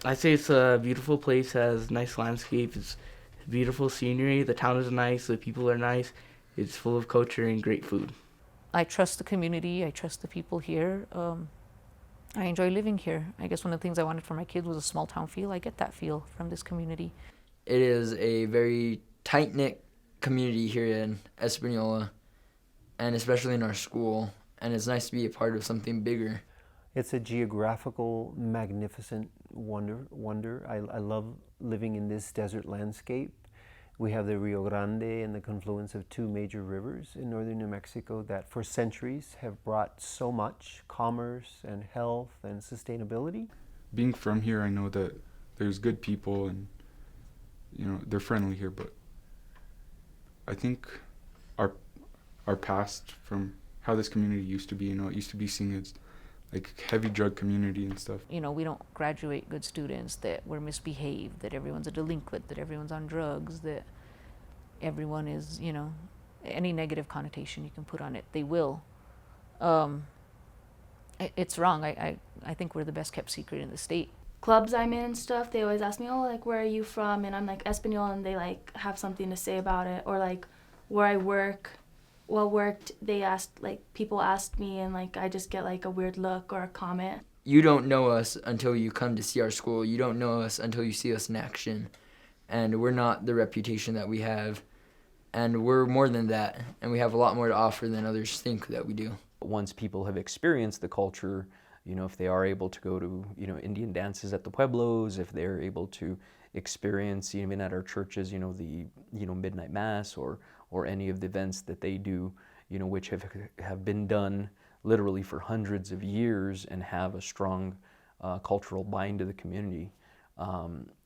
I say it's a beautiful place, has nice landscapes, it's beautiful scenery, the town is nice, the people are nice, it's full of culture and great food. I trust the community, I trust the people here. I enjoy living here. I guess one of the things I wanted for my kids was a small town feel. I get that feel from this community. It is a very tight-knit community here in Espanola, and especially in our school, and it's nice to be a part of something bigger. It's a geographical, magnificent wonder. I love living in this desert landscape. We have the Rio Grande and the confluence of two major rivers in northern New Mexico that for centuries have brought so much commerce and health and sustainability. Being from here, I know that there's good people and, they're friendly here, but I think our past from how this community used to be, it used to be seen as like heavy drug community and stuff. We don't graduate good students, that we're misbehaved, that everyone's a delinquent, that everyone's on drugs, that everyone is, any negative connotation you can put on it, they will. It's wrong. I think we're the best kept secret in the state. Clubs I'm in and stuff, they always ask me, oh, like, where are you from? And I'm like, Espanola, and they like have something to say about it. Or like where I work, people asked me, and like I just get like a weird look or a comment. You don't know us until you come to see our school. You don't know us until you see us in action. And we're not the reputation that we have. And we're more than that. And we have a lot more to offer than others think that we do. Once people have experienced the culture, if they are able to go to, Indian dances at the pueblos, if they're able to experience, even at our churches, the, midnight mass or any of the events that they do, which have been done literally for hundreds of years and have a strong cultural bind to the community,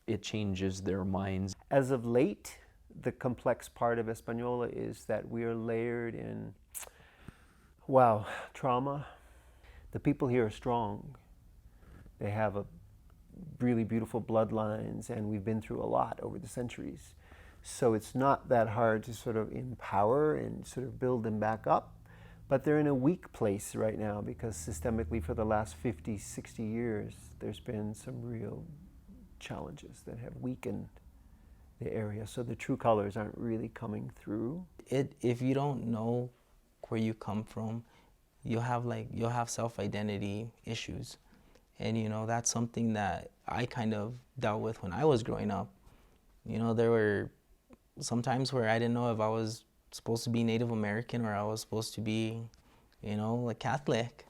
it changes their minds. As of late, the complex part of Espanola is that we are layered in, trauma. The people here are strong. They have a really beautiful bloodlines, and we've been through a lot over the centuries. So it's not that hard to sort of empower and sort of build them back up. But they're in a weak place right now because systemically for the last 50, 60 years, there's been some real challenges that have weakened the area. So the true colors aren't really coming through. If you don't know where you come from, you'll have self-identity issues. And that's something that I kind of dealt with when I was growing up. There were sometimes where I didn't know if I was supposed to be Native American or I was supposed to be, a Catholic.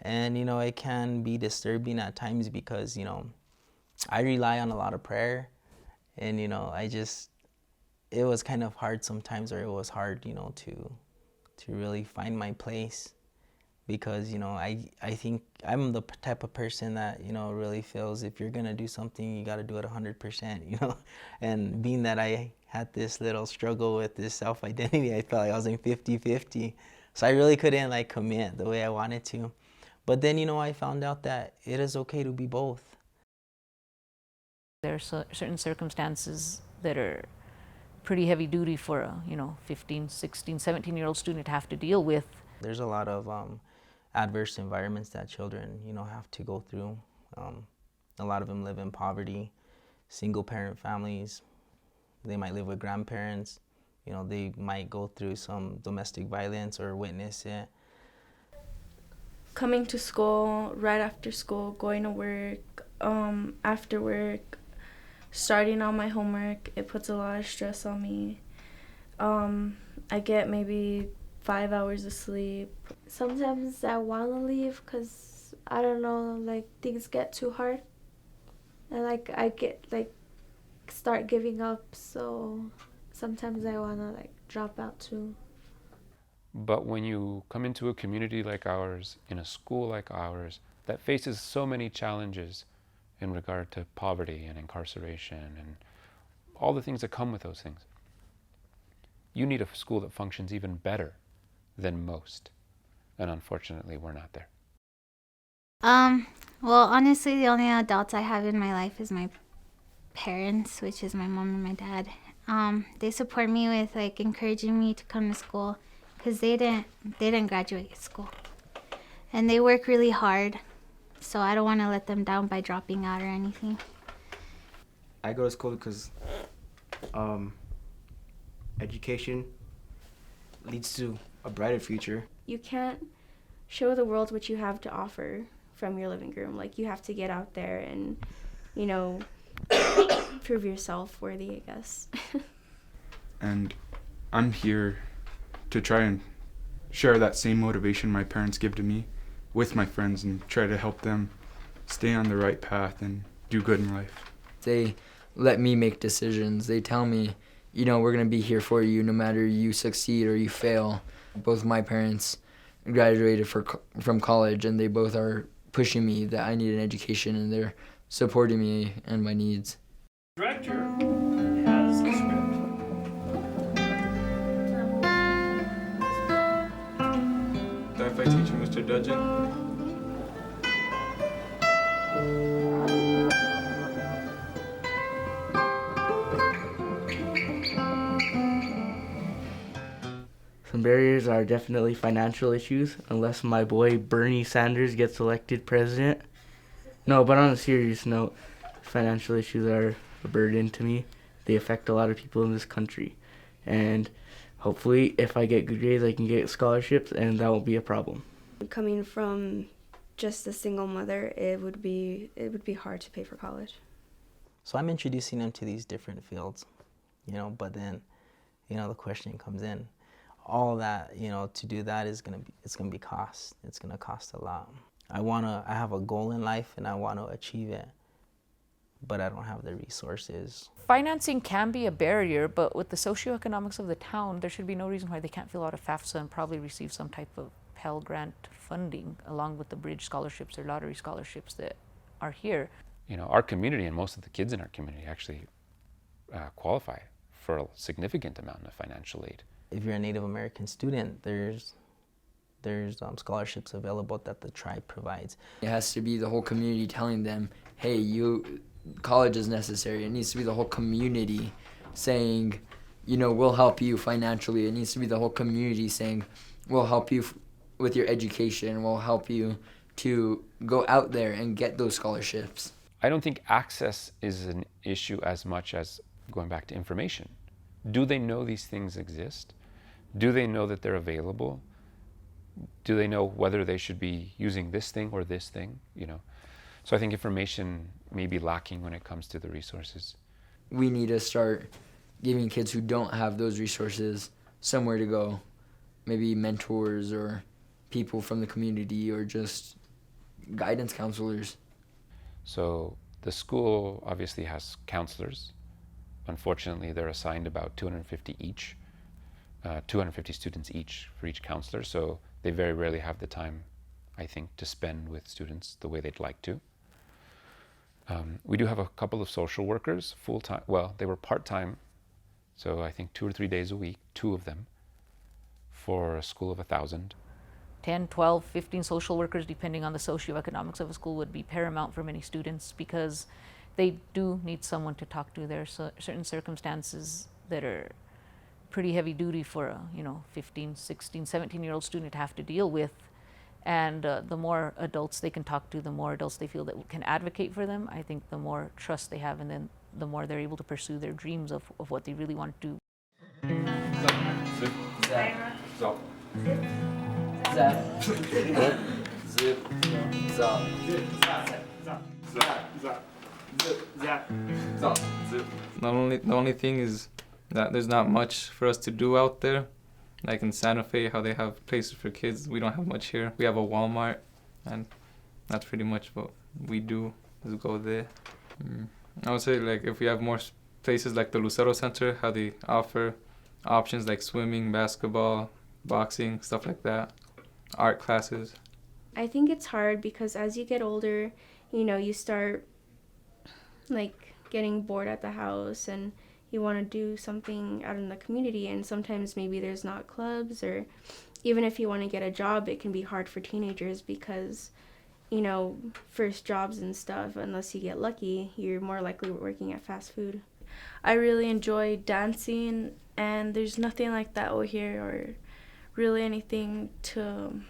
And, it can be disturbing at times because, I rely on a lot of prayer. And, it was kind of hard sometimes, or it was hard, to really find my place. Because, I think I'm the type of person that, really feels if you're going to do something, you got to do it 100%, And being that I had this little struggle with this self-identity, I felt like I was in 50-50. So I really couldn't, commit the way I wanted to. But then, I found out that it is okay to be both. There are certain circumstances that are pretty heavy duty for a, 15, 16, 17-year-old student to have to deal with. There's a lot of adverse environments that children, have to go through. A lot of them live in poverty, single-parent families. They might live with grandparents. They might go through some domestic violence or witness it. Coming to school, right after school, going to work, after work, starting on my homework, it puts a lot of stress on me. I get maybe 5 hours of sleep. Sometimes I want to leave because, I don't know, things get too hard. And, I get, start giving up. So sometimes I want to, drop out too. But when you come into a community like ours, in a school like ours, that faces so many challenges in regard to poverty and incarceration and all the things that come with those things, you need a school that functions even better than most. And unfortunately, we're not there. Well, honestly, the only adults I have in my life is my parents, which is my mom and my dad. They support me with encouraging me to come to school because they didn't graduate school, and they work really hard So I don't want to let them down by dropping out or anything. I go to school because education leads to a brighter future. You can't show the world what you have to offer from your living room. Like, you have to get out there and, you know, prove yourself worthy, I guess. And I'm here to try and share that same motivation my parents give to me with my friends and try to help them stay on the right path and do good in life. They let me make decisions. They tell me, you know, we're going to be here for you no matter you succeed or you fail. Both my parents graduated from college, and they both are pushing me that I need an education, and they're supporting me and my needs. Director has the script. Sci-fi teacher, Mr. Dudgeon. Some barriers are definitely financial issues, unless my boy Bernie Sanders gets elected president. No, but on a serious note, financial issues are a burden to me. They affect a lot of people in this country. And hopefully, if I get good grades, I can get scholarships, and that won't be a problem. Coming from just a single mother, it would be hard to pay for college. So I'm introducing them to these different fields, you know, but then, you know, the question comes in. All that, you know, to do that is it's gonna be cost. It's gonna cost a lot. I have a goal in life and I want to achieve it, but I don't have the resources. Financing can be a barrier, but with the socioeconomics of the town, there should be no reason why they can't fill out a FAFSA and probably receive some type of Pell Grant funding along with the bridge scholarships or lottery scholarships that are here. You know, our community and most of the kids in our community actually qualify for a significant amount of financial aid. If you're a Native American student, there's scholarships available that the tribe provides. It has to be the whole community telling them, hey, college is necessary. It needs to be the whole community saying, you know, we'll help you financially. It needs to be the whole community saying, we'll help you with your education. We'll help you to go out there and get those scholarships. I don't think access is an issue as much as going back to information. Do they know these things exist? Do they know that they're available? Do they know whether they should be using this thing or this thing? You know, so I think information may be lacking when it comes to the resources. We need to start giving kids who don't have those resources somewhere to go. Maybe mentors or people from the community or just guidance counselors. So the school obviously has counselors. Unfortunately, they're assigned about 250 each, 250 students each for each counselor. So they very rarely have the time, I think, to spend with students the way they'd like to. We do have a couple of social workers, full-time. Well, they were part-time, so I think 2 or 3 days a week, 2 of them, for a school of 1,000. 10, 12, 15 social workers, depending on the socioeconomics of a school, would be paramount for many students because they do need someone to talk to. There are certain circumstances that are pretty heavy duty for a 15, 16, 17-year-old student to have to deal with. And the more adults they can talk to, the more adults they feel that can advocate for them, I think the more trust they have, and then the more they're able to pursue their dreams of what they really want to do. Zip. Zap. Zap. Zip. Zap. The only thing is that there's not much for us to do out there. Like in Santa Fe, how they have places for kids, we don't have much here. We have a Walmart, and that's pretty much what we do, is go there. I would say, like, if we have more places like the Lucero Center, how they offer options like swimming, basketball, boxing, stuff like that, art classes. I think it's hard because as you get older, you start, like, getting bored at the house, and you want to do something out in the community, and sometimes maybe there's not clubs, or even if you want to get a job, it can be hard for teenagers because, first jobs and stuff, unless you get lucky, you're more likely working at fast food. I really enjoy dancing, and there's nothing like that over here, or really anything to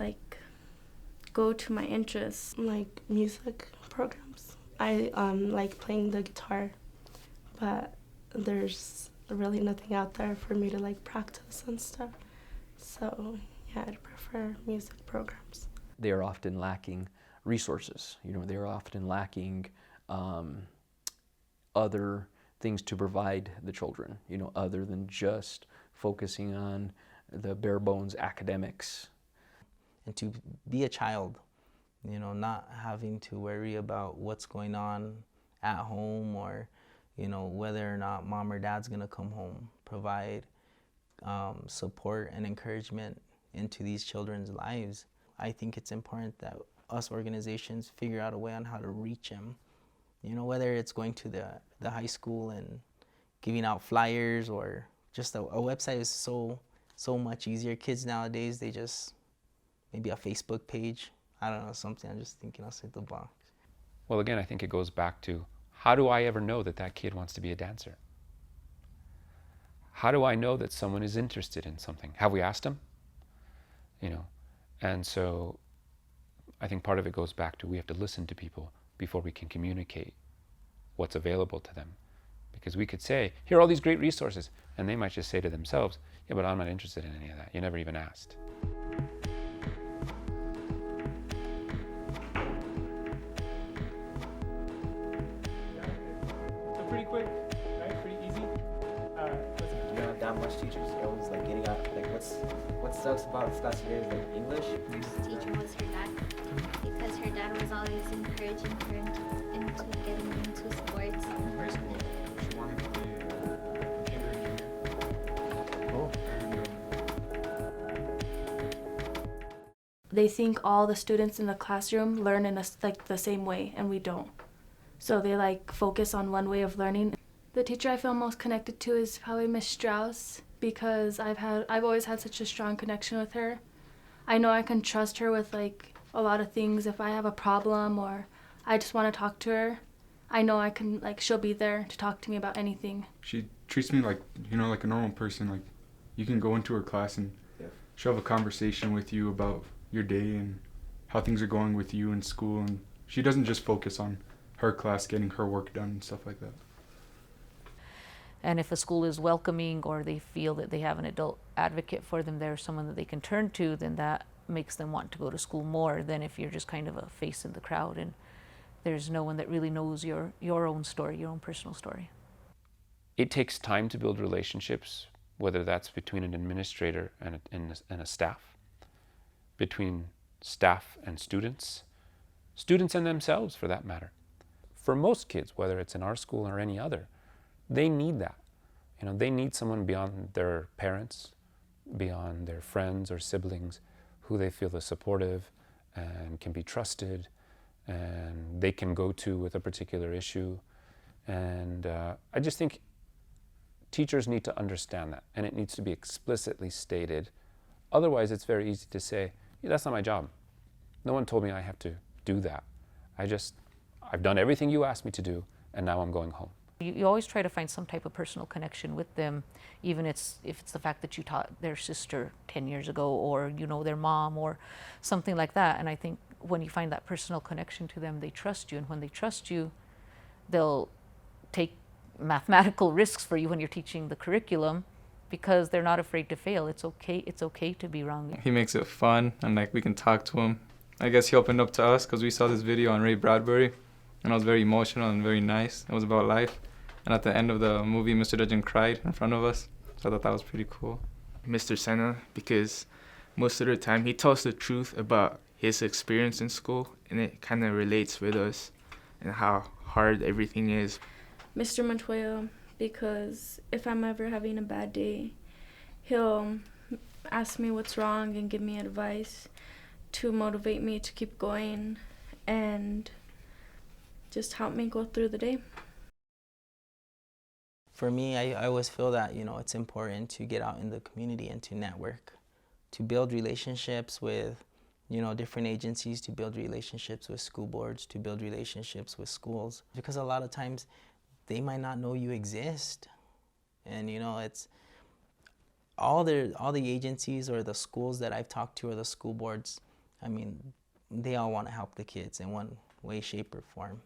like go to my interests. Like music programs. I like playing the guitar, but there's really nothing out there for me to like practice and stuff. So yeah, I'd prefer music programs. They are often lacking resources. You know, they are often lacking other things to provide the children, you know, other than just focusing on the bare bones academics. And to be a child, you know, not having to worry about what's going on at home or, you know, whether or not mom or dad's gonna come home, provide support and encouragement into these children's lives. I think it's important that us organizations figure out a way on how to reach them. You know, whether it's going to the high school and giving out flyers, or just a website is so much easier. Kids nowadays, they just, maybe a Facebook page. I don't know, something. I'm just thinking outside the box. Well, again, I think it goes back to, how do I ever know that that kid wants to be a dancer? How do I know that someone is interested in something? Have we asked them? You know, and so I think part of it goes back to, we have to listen to people before we can communicate what's available to them. Because we could say, here are all these great resources, and they might just say to themselves, yeah, but I'm not interested in any of that. You never even asked. So pretty quick, right? Pretty easy. You don't have that much teachers. You're always like getting out. Like what sucks about this class today is like English. First teacher was her dad, because her dad was always encouraging her into getting into sports. High school, she wanted to be a computer engineer. Oh. They think all the students in the classroom learn in like the same way, and we don't. So they like focus on one way of learning. The teacher I feel most connected to is probably Miss Strauss, because I've always had such a strong connection with her. I know I can trust her with like a lot of things. If I have a problem or I just want to talk to her, I know I can, like, she'll be there to talk to me about anything. She treats me like, you know, like a normal person. Like, you can go into her class and she'll have a conversation with you about your day and how things are going with you in school. And she doesn't just focus on her class getting her work done and stuff like that. And if a school is welcoming, or they feel that they have an adult advocate for them there, someone that they can turn to, then that makes them want to go to school more than if you're just kind of a face in the crowd and there's no one that really knows your own story, your own personal story. It takes time to build relationships, whether that's between an administrator and a staff, between staff and students and themselves for that matter. For most kids, whether it's in our school or any other, they need that. You know, they need someone beyond their parents, beyond their friends or siblings, who they feel is supportive and can be trusted and they can go to with a particular issue. And I just think teachers need to understand that, and it needs to be explicitly stated. Otherwise, it's very easy to say, yeah, that's not my job. No one told me I have to do that. I've done everything you asked me to do, and now I'm going home. You always try to find some type of personal connection with them, even if it's the fact that you taught their sister 10 years ago, or you know their mom, or something like that. And I think when you find that personal connection to them, they trust you. And when they trust you, they'll take mathematical risks for you when you're teaching the curriculum, because they're not afraid to fail. It's okay to be wrong. He makes it fun, and like we can talk to him. I guess he opened up to us because we saw this video on Ray Bradbury, and it was very emotional and very nice. It was about life. And at the end of the movie, Mr. Dudgeon cried in front of us. So I thought that was pretty cool. Mr. Senna, because most of the time he tells the truth about his experience in school, and it kind of relates with us and how hard everything is. Mr. Montoya, because if I'm ever having a bad day, he'll ask me what's wrong and give me advice to motivate me to keep going and just help me go through the day. For me, I always feel that, you know, it's important to get out in the community and to network, to build relationships with, you know, different agencies, to build relationships with school boards, to build relationships with schools. Because a lot of times they might not know you exist. And, you know, it's all the agencies or the schools that I've talked to, or the school boards, I mean, they all want to help the kids in one way, shape, or form.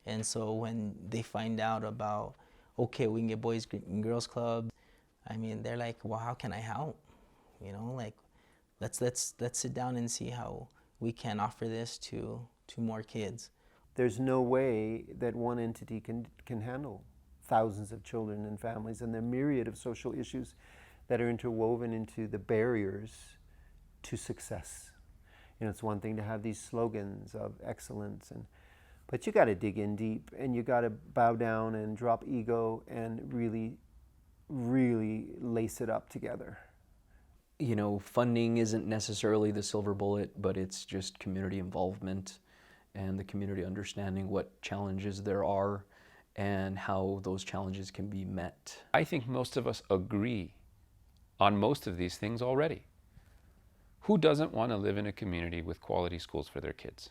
And so when they find out about, okay, we can get boys and girls club, I mean, they're like, well, how can I help? You know, like, let's sit down and see how we can offer this to more kids. There's no way that one entity can handle thousands of children and families and the myriad of social issues that are interwoven into the barriers to success. You know, it's one thing to have these slogans of excellence, but you got to dig in deep, and you got to bow down and drop ego and really, really lace it up together. You know, funding isn't necessarily the silver bullet, but it's just community involvement and the community understanding what challenges there are and how those challenges can be met. I think most of us agree on most of these things already. Who doesn't want to live in a community with quality schools for their kids?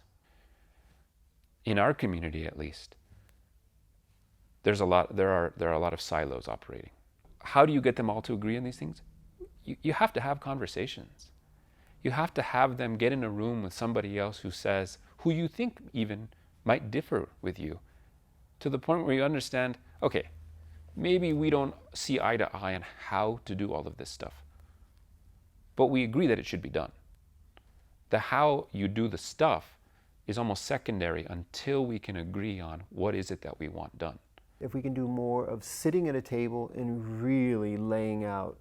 In our community, at least, there are a lot of silos operating. How do you get them all to agree on these things? You have to have conversations. You have to have them get in a room with somebody else who you think even might differ with you, to the point where you understand, okay, maybe we don't see eye to eye on how to do all of this stuff, but we agree that it should be done. The how you do the stuff is almost secondary until we can agree on what is it that we want done. If we can do more of sitting at a table and really laying out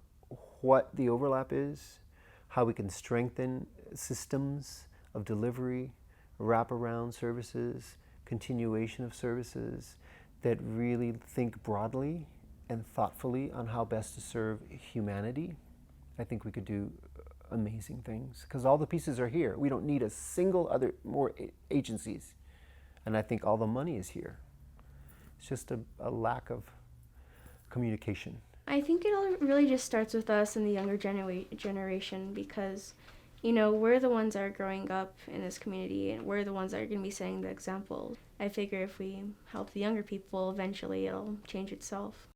what the overlap is, how we can strengthen systems of delivery, wraparound services, continuation of services that really think broadly and thoughtfully on how best to serve humanity, I think we could do amazing things, because all the pieces are here. We don't need a single other more agencies, and I think all the money is here. It's just a lack of communication. I think it all really just starts with us and the younger generation, because, you know, we're the ones that are growing up in this community, and we're the ones that are going to be setting the example. I figure if we help the younger people, eventually it'll change itself.